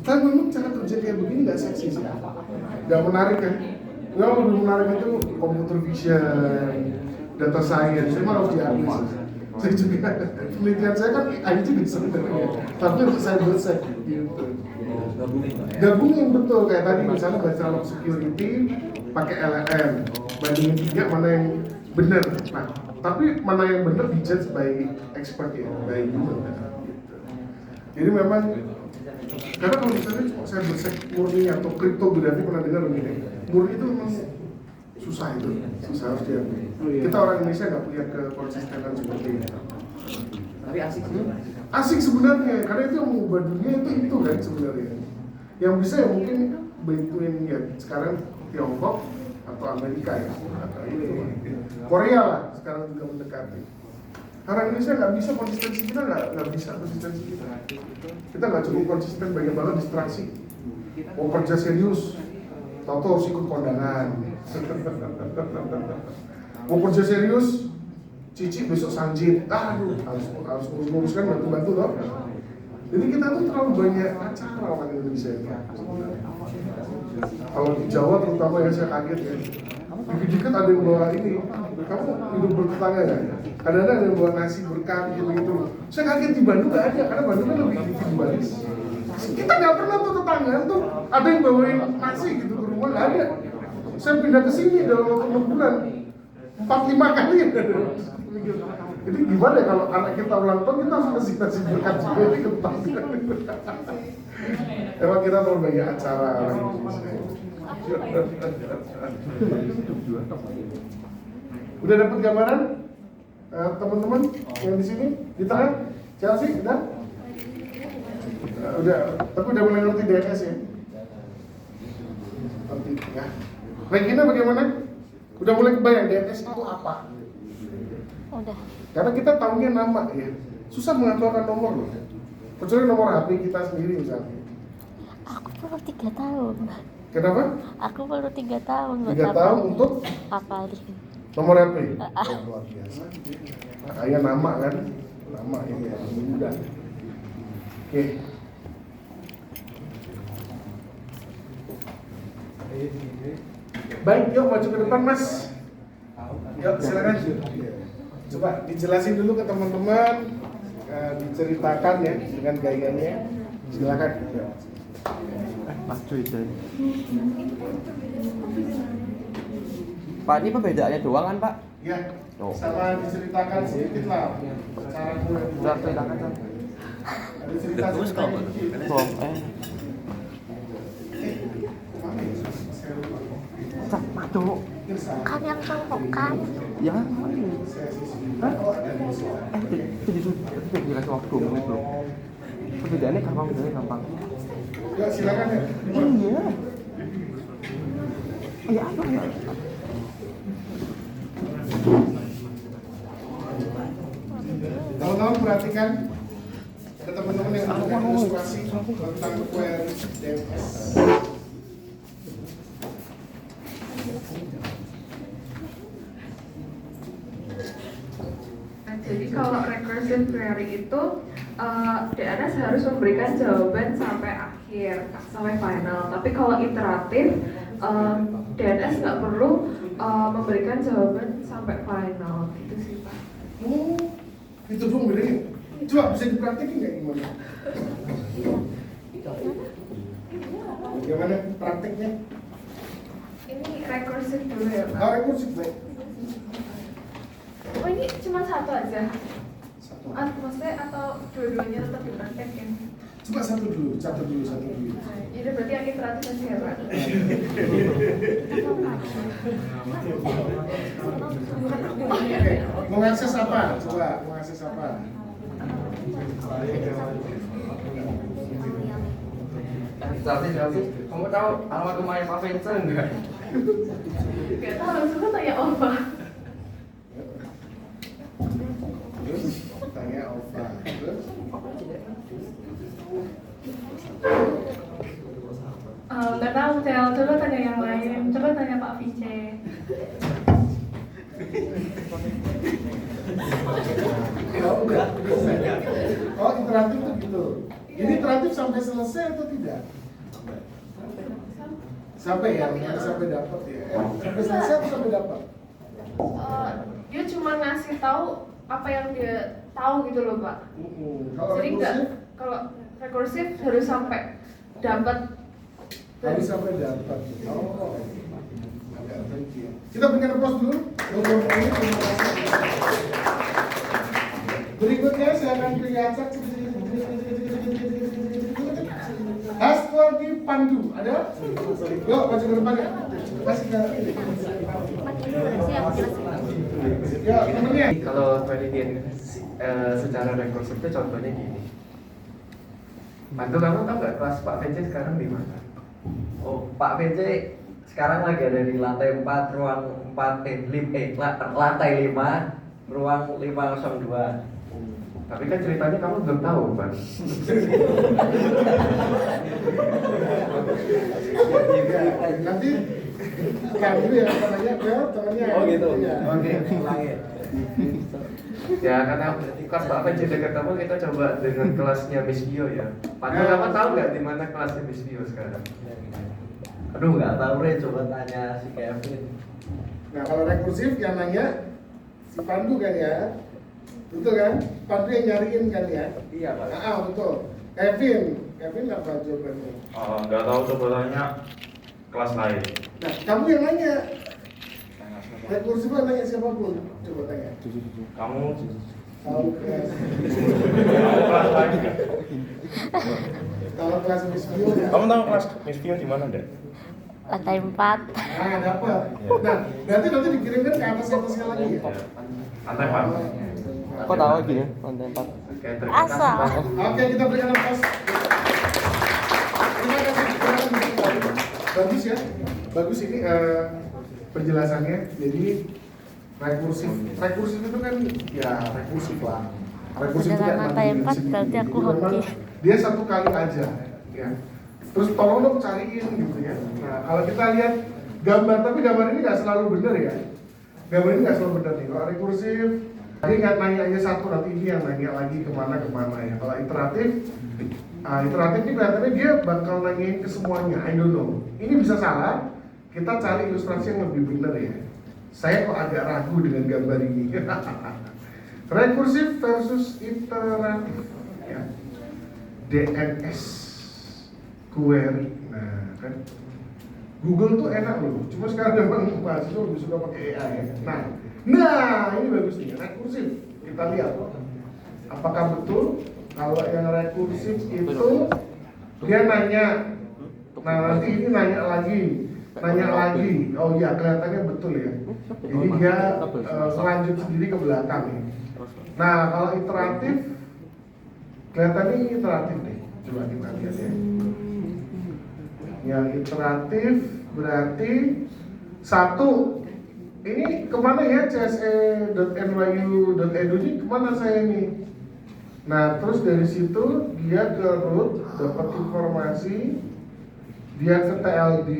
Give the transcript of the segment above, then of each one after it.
Tapi memang cara kerja kayak begini nggak seksi sih, nggak menarik kan? Yang lebih menarik itu computer vision, data science, memang harus diakui sih. Saya juga, penelitian saya kan IT sebenarnya, tapi untuk cybersec gitu. Gabungin betul, kayak tadi misalnya baca log security pakai LLM, bandingin 3 mana yang benar. Nah, tapi mana yang benar dijudge by expert ya, by human gitu. Jadi memang karena kalau misalnya saya bersek murni atau kriptografi pernah dengar begini, murni itu memang susah harus diakui. Kita orang Indonesia nggak punya kekonsistenan seperti itu. Tapi asik sih. Asik sebenarnya, karena itu yang mengubah dunia itu kan sebenarnya. Yang bisa ya mungkin between ya sekarang Tiongkok atau Amerika ya, atau itu Korea lah sekarang juga mendekati. Orang Indonesia nggak bisa konsistensi kita nggak bisa konsistensi kita nggak cukup konsisten, banyak banget distraksi. Mau kerja serius, tahu-tahu harus ikut kondangan. Mau kerja serius, cici besok sanjit, aduh harus nguruskan bantu loh. Jadi kita tuh terlalu banyak acara orang Indonesia itu. Kalau di Jawa terutama ya saya kaget ya. Dikit-dikit ada yang bawa ini, kamu hidup bertetangga kan? Kadang-kadang ada yang bawa nasi berkah gitu. Saya kaget di Bandung nggak ada, karena Bandung kan lebih individualis. Kita nggak pernah tuh tetangga tuh ada yang bawain nasi gitu ke rumah, nggak ada. Saya pindah ke sini dalam waktu 6 bulan 4-5 kali ya. Jadi gimana ya kalau anak kita ulang tahun kita harus kasih nasi berkat juga ini ke tetangga. Emang kita terlalu banyak acara orang Indonesia. Udah dapat gambaran teman-teman yang di sini di tengah Chelsea udah? Udah, tapi udah mulai ngerti DNS ya? Ngerti ya. Regina bagaimana? Udah mulai kebayang DNS itu apa? Udah. Karena kita tahunya nama ya. Susah mengaturkan nomor loh. Kecuali nomor HP kita sendiri misalnya. Aku baru 3 tahun. Kenapa? Aku baru 3 tahun. 3 tahun untuk hafalin nomor HP. Luar biasa. Kayak nama kan? Nama ini ya, mudah. Oke. Baik, yuk maju ke depan Mas. Yuk silakan. Coba dijelasin dulu ke teman-teman, diceritakan ya dengan gayanya. Silakan. Mas Cuy. Pak, ini perbedaannya doang kan Pak? Ya, sama diceritakan sedikit lah cara mulai. Ceritakan kan? Terus kalau Madu. kan yang cowok kan. Ya. Hah? Itu dikasih waktu belum. Perbedaannya gampang. Ya silakan ya. Iya. Ya apa ya? Teman-teman perhatikan, ada teman-teman yang memberikan ilustrasi tentang query DNS. Jadi kalau recursive query itu DNS harus memberikan jawaban sampai akhir, sampai final. Tapi kalau iteratif, DNS nggak perlu memberikan jawaban sampai final, gitu sih Pak. Oh, itu dong bedanya. Coba bisa dipraktekin nggak gimana? Gimana prakteknya? Ini recursive dulu ya Pak. Oh, rekursif baik. Oh ini cuma satu aja? Satu. Maksudnya atau dua-duanya tetap dipraktekin? Coba satu dulu. Nah, ya berarti yang iteratif aja ya Pak? Mau ngakses apa? Coba, mau ngakses apa? Chelsea, kamu tahu alamat rumahnya Pak Vincent enggak? Gak tahu, coba tanya Ova. Terus tanya Ova. Terus Gak tahu Cel, coba tanya yang lain. Coba tanya Pak Vice. oh enggak. Oh, interaktif tuh gitu. Ini iteratif sampai selesai atau tidak? Sampai ya, sampai dapat ya. Sampai selesai atau sampai dapat? Dia cuma ngasih tahu apa yang dia tahu gitu loh Pak. Kalau Jadi enggak, rekursif, kalau rekursif harus sampai dapat. harus sampai dapat. Oh, agak tricky ya. Kita berikan applause dulu. Untuk ini terima kasih. Berikutnya saya akan perlihatkan Haskordi Pandu. Ada? Yuk, maju ke depan ya. Kasih ke ini. Ya, temennya. Kalau penelitian secara rekursif itu contohnya gini. Mantu, kamu tahu nggak kelas Pak VC sekarang di mana? Oh, Pak VC sekarang lagi ada di lantai 4, ruang 4, lantai 5, ruang 502. Tapi kan ceritanya kamu belum tahu, Pak. Nanti kamu ya temannya ke temannya. Oh gitu. Ya. Oke, ulangi. Ya, karena kelas Pak VC dekat kamu, kita coba dengan kelasnya Miss Bio ya. Mantu, kamu tahu nggak di mana kelasnya Miss Bio sekarang? Aduh, nggak tahu Re, coba tanya si Kevin. Nah, kalau rekursif yang nanya si Pandu kan ya. Betul kan? Pandu yang nyariin kan ya? Iya, Pak. Betul. Kevin apa jawabannya? Nggak tahu, coba tanya kelas lain. Nah, kamu yang nanya. Rekursif kan nanya siapapun. Coba tanya. Kamu Tahu kelas. kelas lain nggak? Kalau kelas Miss Bio ya. Kamu tahu kelas Miss Vio di mana, Dek? Lantai 4. Nah, dapat. Nah, berarti nanti dikirimkan ke atasnya lagi ya. Lantai 4. Kok tahu gini lantai 4? Oke, terima kasih, Asa. Pak. Oke, kita berikan nafas. Terima kasih. Bagus ya. Bagus ini penjelasannya. Jadi rekursif itu kan ya rekursif lah. Rekursif itu Beneran kan lantai 4 sendiri. berarti aku Jadi memang hoki. dia satu kali aja ya. Terus tolong dong cariin gitu ya. Nah, kalau kita lihat gambar, tapi gambar ini nggak selalu benar ya. Gambar ini nggak selalu benar nih. Kalau rekursif, dia nggak nanya aja satu, nanti ini yang nanya lagi kemana ya. Kalau iteratif ini kelihatannya dia bakal nanyain ke semuanya. I don't know. Ini bisa salah. Kita cari ilustrasi yang lebih benar ya. Saya kok agak ragu dengan gambar ini. Rekursif versus iteratif ya. DNS query. Nah, kan Google tuh enak loh. Cuma sekarang memang mahasiswa lebih suka pakai AI ya. Nah, ini bagus nih, rekursif. Kita lihat apakah betul kalau yang rekursif itu dia nanya. Nah, nanti ini nanya lagi. Oh iya, kelihatannya betul ya. Jadi dia lanjut sendiri ke belakang ya. Nah, kalau iteratif kelihatannya ini iteratif deh. Coba kita lihat ya. Yang iteratif berarti satu, ini kemana ya cse.nyu.edu ini kemana saya ini? Nah, terus dari situ dia ke root, dapat informasi, dia ke TLD.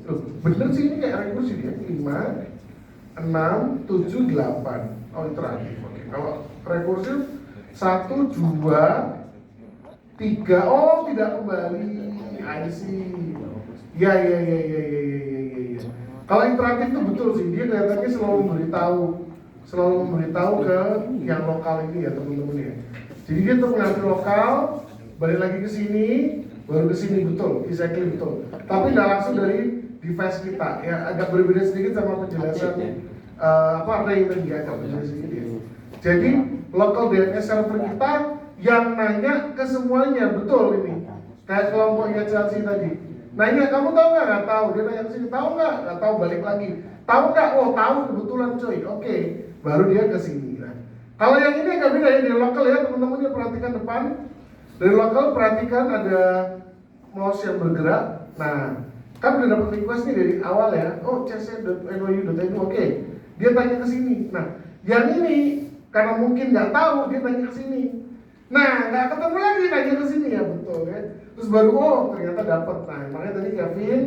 Loh, bener sih ini kayak rekursif ya. 5, 6, 7, 8. Oh, iteratif. Oke. Kalau rekursif 1, 2, 3. Oh, tidak kembali. I see. Ya. Kalau iteratif itu betul sih, dia kelihatannya selalu memberitahu ke yang lokal ini ya teman-teman ya. Jadi dia tuh mengambil lokal, balik lagi ke sini, baru ke sini betul, exactly betul. Tapi nggak langsung dari device kita ya, agak berbeda sedikit sama penjelasan Ray tadi ya, agak berbeda sedikit ya. Jadi local DNS server kita yang nanya ke semuanya betul ini. Kayak kelompoknya Chelsea tadi. Nanya, kamu tahu nggak tahu. Dia nanya ke sini, tahu nggak tahu, balik lagi. Tahu nggak? Oh, tahu kebetulan coy. Oke, baru dia ke sini. Nah, kalau yang ini agak beda ya, di lokal ya teman-teman, ya perhatikan depan. Dari lokal perhatikan ada mouse yang bergerak. Nah, kan udah dapat request nih dari awal ya. Oh, cse.nyu.edu. Oke, dia tanya ke sini. Nah, yang ini karena mungkin nggak tahu, dia tanya ke sini. Nah, nggak ketemu lagi, nanya ke sini ya, betul kan? Terus baru ternyata dapat. Nah, makanya tadi Kevin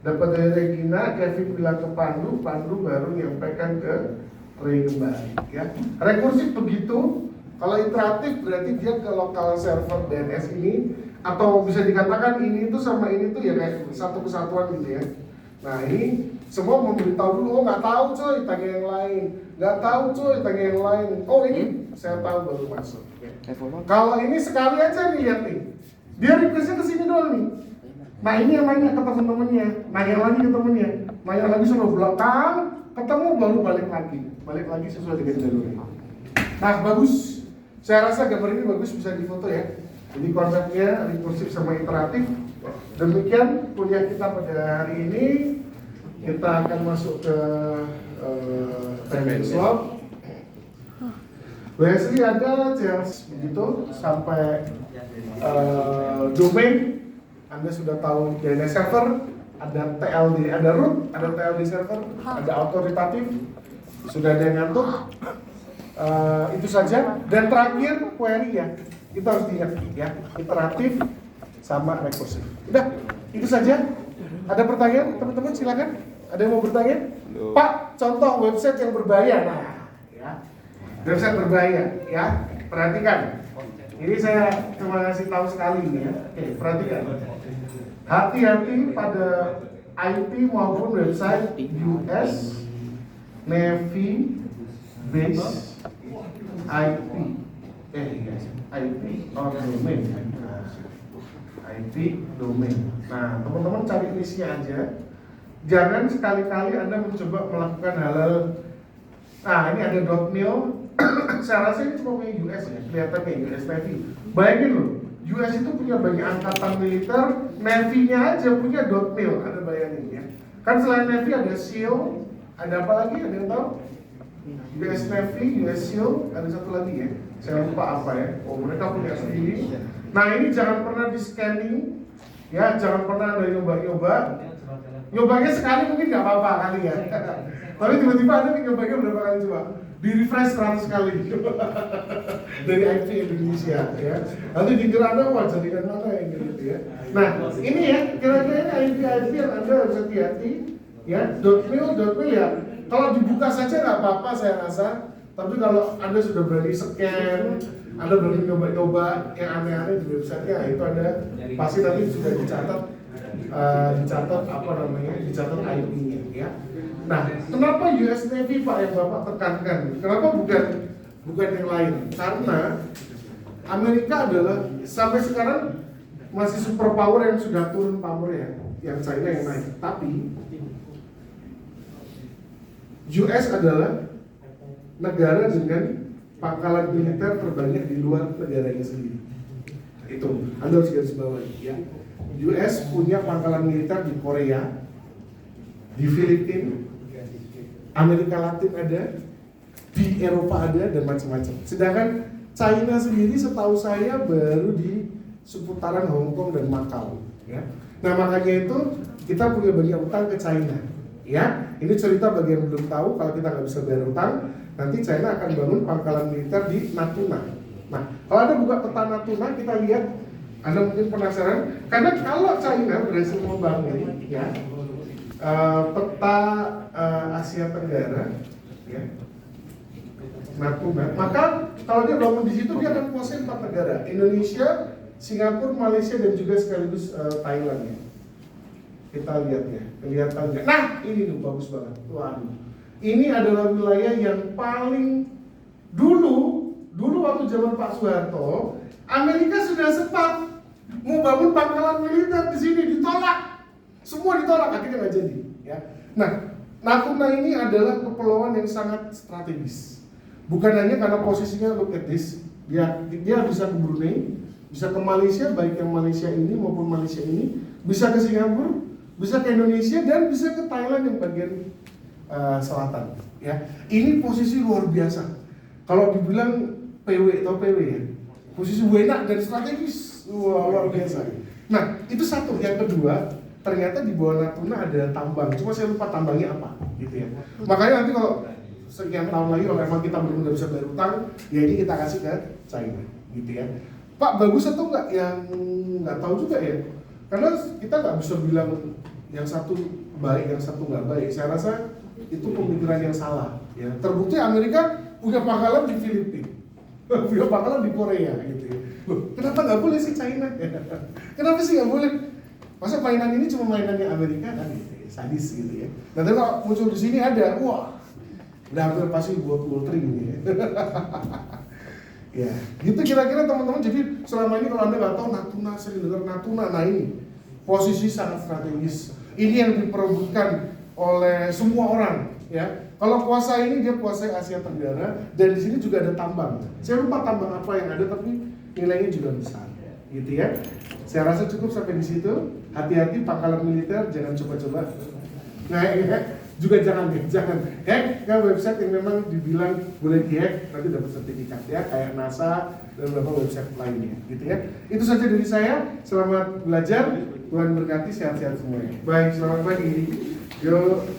dapat dari Regina, Kevin bilang ke Pandu baru nyampaikan ke Ray kembali ya. Rekursif begitu, Kalau iteratif berarti dia ke lokal server DNS ini, atau bisa dikatakan ini tuh sama ini tuh ya kayak satu kesatuan gitu ya. Nah ini semua memberitahu dulu, oh nggak tahu coy, tanya yang lain, nggak tahu coy, tanya yang lain. Oh ini saya tahu baru masuk. Kalau ini sekali aja nih lihat nih, dia requestnya ke sini doang nih. Nah ini yang nanya ke temen-temennya, nanya lagi ke temennya, nanya lagi sama belakang, ketemu baru balik lagi sesuai dengan jalurnya. Nah bagus, saya rasa gambar ini bagus, bisa difoto ya. Jadi konsepnya rekursif sama iteratif. Demikian kuliah kita pada hari ini. Kita akan masuk ke training slot. Basically ada chance begitu sampai domain. Anda sudah tahu DNS server, ada TLD, ada root, ada TLD server, ada autoritatif. Sudah ada yang ngantuk. Itu saja. Dan terakhir query ya. Kita harus diingat ya, iteratif sama rekursif. Udah, itu saja. Ada pertanyaan, teman-teman silakan. Ada yang mau bertanya? Pak, contoh website yang berbayar. Nah, ya. Website berbayar, ya. Perhatikan. Ini saya cuma ngasih tahu sekali ya. Oke, perhatikan. Hati-hati pada IP maupun website US Navy base IP. IP or domain. IP domain. Nah, teman-teman cari listnya aja. Jangan sekali-kali Anda mencoba melakukan hal-hal. Nah, ini ada .mil. Saya rasa ini cuma punya US ya, kelihatannya US Navy. Bayangin loh, US itu punya banyak angkatan militer, Navy-nya aja punya .mil. Ada bayangin ya. Kan selain Navy ada SEAL, ada apa lagi? Ada yang tahu? US Navy, US SEAL, ada satu lagi ya. Saya lupa apa ya. Oh, mereka punya sendiri. Nah, ini jangan pernah di scanning, ya, jangan pernah ada nyoba-nyoba. Nyobanya sekali mungkin nggak apa-apa kali ya. Tapi tiba-tiba ada yang nyobanya berapa kali coba? Di refresh 100 kali dari IP Indonesia ya. Nanti dikira Anda wah jadikan mana yang gitu ya. Nah, ini ya kira-kira ini IP yang Anda harus hati-hati ya. .mil ya. Kalau dibuka saja nggak apa-apa saya rasa. Tapi kalau Anda sudah berani scan, Anda berani nyoba-nyoba yang aneh-aneh di website-nya, itu Anda pasti nanti sudah dicatat dicatat IP-nya ya. Nah, kenapa US Navy Pak yang Bapak tekankan? Kenapa bukan yang lain? Karena Amerika adalah sampai sekarang masih superpower yang sudah turun pamornya, yang China yang naik. Tapi US adalah negara dengan pangkalan militer terbanyak di luar negaranya sendiri. Itu Anda harus garis bawahi ya. US punya pangkalan militer di Korea, di Filipina, Amerika Latin ada, di Eropa ada, dan macam-macam. Sedangkan China sendiri setahu saya baru di seputaran Hong Kong dan Macau. Ya. Nah makanya itu kita punya banyak utang ke China. Ya, ini cerita bagi yang belum tahu, kalau kita nggak bisa bayar utang, nanti China akan bangun pangkalan militer di Natuna. Nah, kalau Anda buka peta Natuna, kita lihat, Anda mungkin penasaran, karena kalau China berhasil membangun ya, peta Asia Tenggara, ya, Natuna, maka kalau dia bangun di situ dia akan kuasai 4 negara, Indonesia, Singapura, Malaysia, dan juga sekaligus Thailand. Ya. Kita lihat ya, kelihatan nggak? Nah, ini tuh bagus banget. Waduh, ini adalah wilayah yang paling dulu waktu zaman Pak Soeharto, Amerika sudah sempat mau bangun pangkalan militer di sini, ditolak, semua ditolak, akhirnya nggak jadi. Ya, nah, Natuna ini adalah kepulauan yang sangat strategis. Bukan hanya karena posisinya look at this, dia bisa ke Brunei, bisa ke Malaysia, baik yang Malaysia ini maupun Malaysia ini, bisa ke Singapura, bisa ke Indonesia, dan bisa ke Thailand yang bagian selatan. Ya, ini posisi luar biasa. Kalau dibilang PW atau PW ya, posisi enak dan strategis, luar biasa. Nah, itu satu. Yang kedua, ternyata di bawah Natuna ada tambang. Cuma saya lupa tambangnya apa, gitu ya. Makanya nanti kalau sekian tahun lagi, kalau emang kita belum bisa bayar utang, ya ini kita kasih ke China, gitu ya. Pak, bagus atau enggak? Yang nggak tahu juga ya. Karena kita nggak bisa bilang yang satu baik, yang satu nggak baik. Saya rasa itu pemikiran yang salah. Ya. Terbukti Amerika punya pangkalan di Filipina, Video Pangkalan di Korea gitu ya. Loh, kenapa nggak boleh sih China? Kenapa sih nggak boleh? Masa mainan ini cuma mainannya Amerika kan gitu ya, sadis gitu ya. Nah tapi kalau muncul di sini ada, wah, udah hampir pasti buat poultry gitu ya. Ya, gitu kira-kira teman-teman. Jadi selama ini kalau Anda nggak tahu Natuna, sering dengar Natuna, nah ini posisi sangat strategis. Ini yang diperebutkan oleh semua orang, ya. Kalau kuasa ini dia kuasai Asia Tenggara dan di sini juga ada tambang. Saya lupa tambang apa yang ada tapi nilainya juga besar, gitu ya. Saya rasa cukup sampai di situ. Hati-hati pangkalan militer, jangan coba-coba. Nah, ya, juga jangan hack ke website yang memang dibilang boleh dihack, nanti dapat sertifikat ya, kayak NASA dan beberapa website lainnya, gitu ya. Itu saja dari saya. Selamat belajar, Tuhan berkati, sehat-sehat semuanya. Baik, selamat pagi. Yuk.